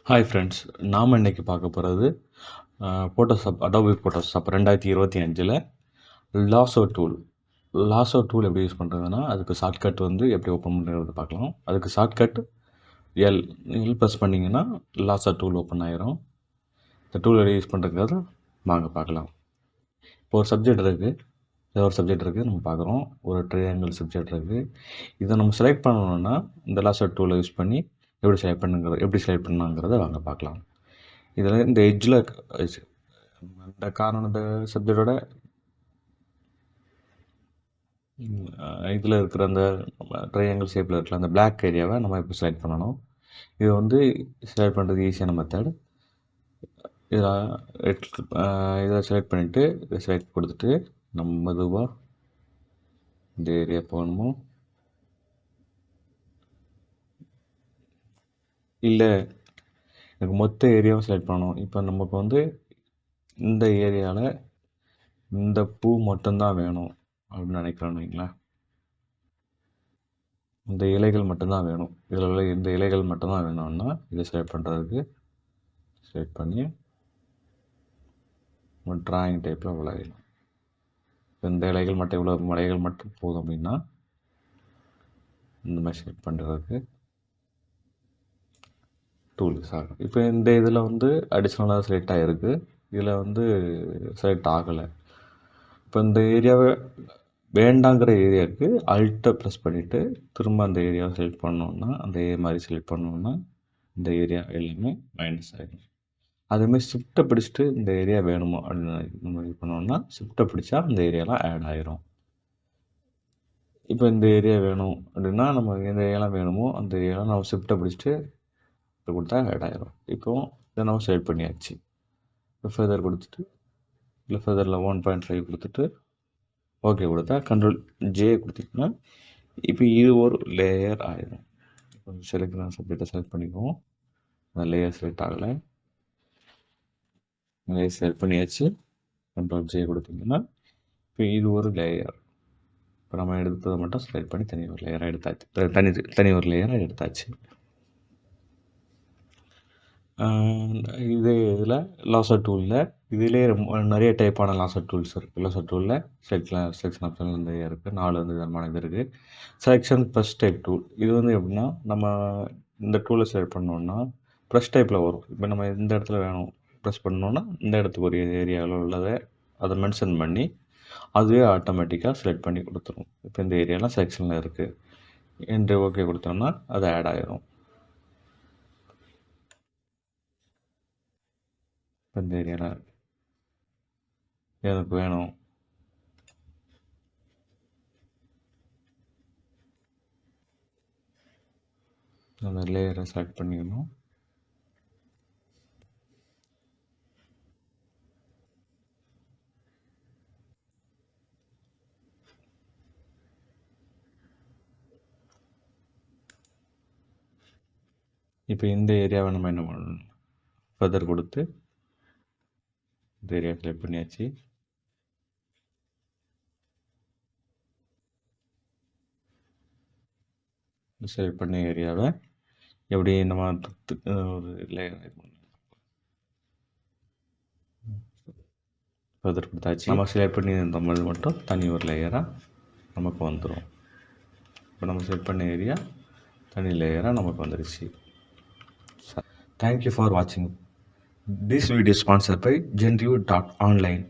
Hi friends, நாம் இன்னைக்கு பார்க்க போகிறது Photoshop, Adobe Photoshop 2025 lasso tool. Lasso tool எப்படி யூஸ் பண்ணுறதுன்னா, அதுக்கு ஷார்ட்கட் எப்படி ஓப்பன் பண்ணுறது பார்க்கலாம். அதுக்கு ஷார்ட்கட் எல் ப்ரெஸ் பண்ணிங்கன்னா லாசோ டூல் ஓப்பன் ஆயிரும். இந்த டூல் எப்படி யூஸ் பண்ணுறதுக்காக வாங்க பார்க்கலாம். இப்போ ஒரு சப்ஜெக்ட் இருக்குது, நம்ம பார்க்குறோம். ஒரு ட்ரையாங்கிள் சப்ஜெக்ட் இருக்குது. இதை நம்ம செலக்ட் பண்ணணுன்னா இந்த லாசோ டூலை யூஸ் பண்ணி எப்படி செலக்ட் பண்ணாங்கிறத வாங்க பார்க்கலாம். இதில் இந்த எட்ஜில் இந்த காரணம் இந்த சப்ஜெக்டோட இதில் இருக்கிற அந்த ட்ரையாங்கிள் ஷேப்பில் இருக்கிற அந்த பிளாக் ஏரியாவை நம்ம இப்போ செலக்ட் பண்ணணும். இது செலக்ட் பண்ணுறது ஈஸியான மெத்தட். இதை செலக்ட் பண்ணிவிட்டு இதை செலக்ட் கொடுத்துட்டு நம்ம மெதுவாக இந்த ஏரியா போகணுமோ இல்லை எனக்கு மொத்த ஏரியாவும் செலக்ட் பண்ணணும். இப்போ நமக்கு இந்த ஏரியாவில் இந்த பூ மட்டும்தான் வேணும் அப்படின்னு நினைக்கிறோன்னு வைங்களேன். இந்த இலைகள் மட்டும்தான் வேணும், இதில் உள்ள இந்த இலைகள் மட்டும்தான் வேணும்னா இதை செலக்ட் பண்ணுறதுக்கு செலக்ட் பண்ணி ட்ராயிங் டைப்பில் விளையணும். இந்த இலைகள் மட்டும் போதும் அப்படின்னா இந்த மாதிரி செலக்ட் பண்ணுறதுக்கு டூல்ஸ் ஆகும். இப்போ இந்த இதில் அடிஷ்னலாக செலக்ட் ஆகிருக்கு, இதில் செலக்ட் ஆகலை. இப்போ இந்த ஏரியாவை வேண்டாங்கிற ஏரியாவுக்கு அல்ட்டை ப்ரெஸ் பண்ணிவிட்டு திரும்ப அந்த ஏரியாவை செலக்ட் பண்ணோன்னா அந்த மாதிரி செலக்ட் பண்ணோன்னா இந்த ஏரியா எல்லாமே மைனஸ் ஆகிடும். அதேமாதிரி ஷிஃப்ட்டை பிடிச்சிட்டு இந்த ஏரியா வேணுமோ அப்படின்னு நம்ம இது பண்ணோம்னா ஷிஃப்ட்டை பிடிச்சா இந்த ஏரியாலாம் ஆட் ஆகிரும். இப்போ இந்த ஏரியா வேணும் அப்படின்னா நம்ம எந்த ஏரியாலாம் வேணுமோ அந்த ஏரியாலாம் நம்ம ஷிஃப்ட்டை பிடிச்சிட்டு கொடுத்தா ஆட் ஆகிரும். இப்போது இதை நம்ம செலக்ட் பண்ணியாச்சு. இப்போ ஃபெதர் கொடுத்துட்டு இல்லை ஃபெதரில் 1.5 கொடுத்துட்டு ஓகே கொடுத்தா கண்ட்ரோல் ஜே கொடுத்திங்கன்னா இப்போ இது ஒரு லேயர் ஆகிடும். இப்போ சப்ஜெக்டை செலக்ட் பண்ணிக்குவோம். அந்த லேயர் செலக்ட் ஆகலை, லேயர் செலக்ட் பண்ணியாச்சு. கண்ட்ரோல் ஜே கொடுத்திங்கன்னா இப்போ இது ஒரு லேயர். இப்போ நம்ம எடுத்ததை மட்டும் செலக்ட் பண்ணி தனி ஒரு லேயராக எடுத்தாச்சு. தனி ஒரு லேயராக எடுத்தாச்சு. இதில் லாசோ டூலில் இதிலே நிறைய டைப்பான லாசோ டூல்ஸ் இருக்குது. லாசோ டூலில் செலெக்ஷன் ஆப்ஷன் இருக்குது, 4 விதமான இது இருக்குது. Selection brush type tool. இது எப்படின்னா நம்ம இந்த டூலை செலக்ட் பண்ணோன்னா ப்ரெஷ் டைப்பில் வரும். இப்போ நம்ம இந்த இடத்துல வேணும் ப்ரெஸ் பண்ணோன்னா இந்த இடத்துக்கு ஒரு ஏரியாவில் உள்ளதை அதை மென்ஷன் பண்ணி அதுவே ஆட்டோமேட்டிக்காக செலக்ட் பண்ணி கொடுத்துரும். இப்போ இந்த ஏரியாலாம் செலெக்ஷனில் இருக்குது என்று ஓகே கொடுத்தோம்னா அது ஆட் ஆகிரும். இந்த ஏரியாவில் எனக்கு வேணும் அந்த லேயரை செலக்ட் பண்ணிக்கணும். இப்போ இந்த ஏரியாவை நம்ம என்ன பண்ணணும், ஃபெதர் கொடுத்து இந்த ஏரியா செலக்ட் பண்ணியாச்சு. செலக்ட் பண்ண ஏரியாவை எப்படி நம்ம ஒரு லேயர் ஃபெதர் கொடுத்தாச்சு. நம்ம செலக்ட் பண்ணி இருந்தோம் மட்டும் தனி ஒரு லேயராக நமக்கு வந்துடும். இப்போ நம்ம செலக்ட் பண்ண ஏரியா தனி லேயராக நமக்கு வந்துடுச்சு. Thank you for watching. This video is sponsored by Genreview.online.